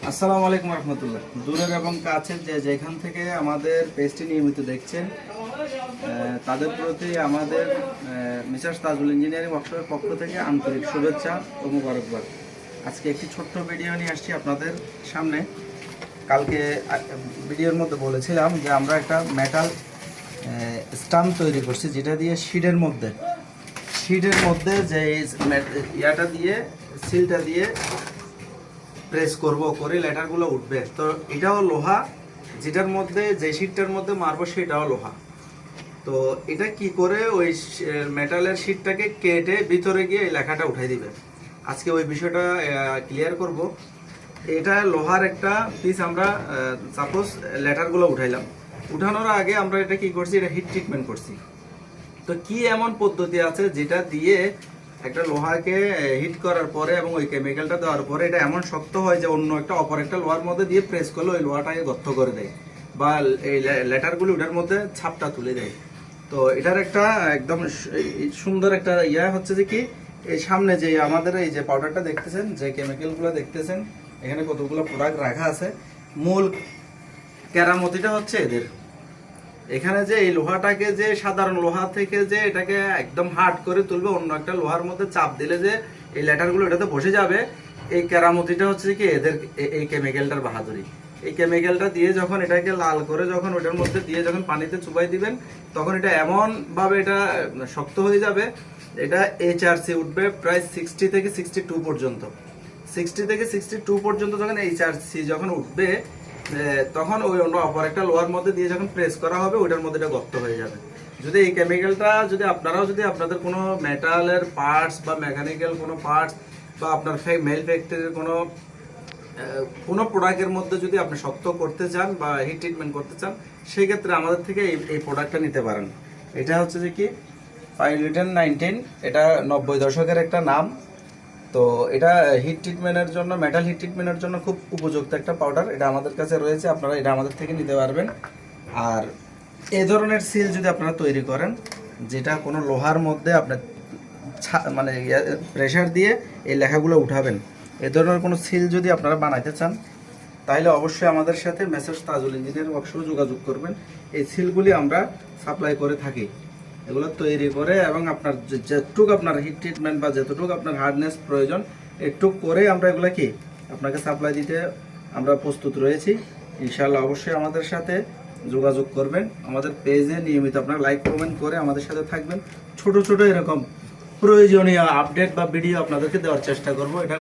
আসসালামু আলাইকুম রহমতুল্লাহ। দূরের এবং কাছের যেখান থেকে আমাদের পেজটি নিয়মিত দেখছেন তাদের প্রতি আমাদের মিসেস তাজুল ইঞ্জিনিয়ারিং ওয়ার্কশপের পক্ষ থেকে আন্তরিক শুভেচ্ছা ও মুবারকবাদ। আজকে একটি ছোট্ট ভিডিও নিয়ে আসছি আপনাদের সামনে। কালকে ভিডিওর মধ্যে বলেছিলাম যে আমরা একটা মেটাল স্টাম্প তৈরি করছি, যেটা দিয়ে শিটের মধ্যে যে ইয়াটা দিয়ে সিলটা দিয়ে প্রেস করব, করে লেটারগুলো উঠবে। তো এটাও লোহা, যেটার মধ্যে যে শিটটার মধ্যে মারবো সেটাও লোহা। তো এটা কি করে ওই মেটালের শিটটাকে কেটে ভিতরে গিয়ে এই লেখাটা উঠাই দিবে। আজকে ওই বিষয়টা ক্লিয়ার করব। এটা লোহার একটা পিস, আমরা সাপোজ লেটারগুলো উঠাইলাম, উঠানোর আগে আমরা এটা কি করছি, এটা হিট ট্রিটমেন্ট করছি। তো কি এমন পদ্ধতি আছে যেটা দিয়ে একটা লোহাকে হিট করার পরে এবং ওই কেমিক্যালটা দেওয়ার পরে এটা এমন শক্ত হয় যে অন্য একটা অপর একটা লোহার মধ্যে দিয়ে প্রেস করলে ওই লোহাটাকে গর্ত করে দেয় বা এই লেটারগুলো ওটার মধ্যে ছাপটা তুলে দেয়। তো এটার একটা একদম সুন্দর একটা ইয়া হচ্ছে যে কি, এই সামনে যে আমাদের এই যে পাউডারটা দেখতেছেন, যে কেমিক্যালগুলো দেখতেছেন, এখানে কতগুলো প্রোডাক্ট রাখা আছে। মূল কেরামতিটা হচ্ছে এদের এখানে যে এই লোহাটাকে যে সাধারণ লোহা থেকে যে এটাকে একদম হার্ড করে তুলবে, অন্য একটা লোহার মধ্যে চাপ দিলে যে এই লেটারগুলো এটাতে বসে যাবে, এই কেরামতিটা হচ্ছে কি এদের এই কেমিক্যালটার বাহাদুরি। এই কেমিক্যালটা দিয়ে যখন এটাকে লাল করে যখন ওটার মধ্যে দিয়ে যখন পানিতে চুবাই দিবেন, তখন এটা এমন ভাবে এটা শক্ত হয়ে যাবে, এটা এইচআরসি উঠবে প্রায় 60 থেকে 62 পর্যন্ত। 60 থেকে 62 পর্যন্ত যখন এইচআরসি যখন উঠবে, তখন ওই অন্য অপর একটা লোহার মধ্যে দিয়ে যখন প্রেস করা হবে, ওইটার মধ্যে এটা গর্ত হয়ে যাবে। যদি এই কেমিক্যালটা যদি আপনারাও যদি আপনাদের কোনো মেটালের পার্টস বা মেকানিক্যাল কোনো পার্টস বা আপনার মেল ফ্যাক্টরির কোনো প্রোডাক্টের মধ্যে যদি আপনি শক্ত করতে চান বা হিট ট্রিটমেন্ট করতে চান, সেই ক্ষেত্রে আমাদের থেকে এই প্রোডাক্টটা নিতে পারেন। এটা হচ্ছে যে কি পাইলিটন 19, এটা 90 দশকের একটা নাম। তো এটা হিট ট্রিটমেন্টের জন্য, মেটাল হিট ট্রিটমেন্টের জন্য খুব উপযুক্ত একটা পাউডার। এটা আমাদের কাছে রয়েছে, আপনারা এটা আমাদের থেকে নিতে পারবেন। আর এই ধরনের সিল যদি আপনারা তৈরি করেন, যেটা কোনো লোহার মধ্যে আপনার মানে প্রেশার দিয়ে এই লেখাগুলো উঠাবেন, এই ধরনের কোনো সিল যদি আপনারা বানাইতে চান, তাহলে অবশ্যই আমাদের সাথে মেসেজ তাজুল ইঞ্জিনিয়ারিং ওয়ার্কশপে যোগাযোগ করবেন। এই সিলগুলি আমরা সাপ্লাই করে থাকি, এগুলো তৈরি করে এবং আপনার যেটুকু আপনার হিট ট্রিটমেন্ট বা যতটুকু আপনার হার্ডনেস প্রয়োজন, একটুক করে আমরা এগুলো কি আপনাকে সাপ্লাই দিতে আমরা প্রস্তুত রয়েছি। ইনশাআল্লাহ অবশ্যই আমাদের সাথে যোগাযোগ করবেন। আমাদের পেজে নিয়মিত আপনারা লাইক কমেন্ট করে আমাদের সাথে থাকবেন। ছোট ছোট এরকম প্রয়োজনীয় আপডেট বা ভিডিও আপনাদেরকে দেওয়ার চেষ্টা করব। এটা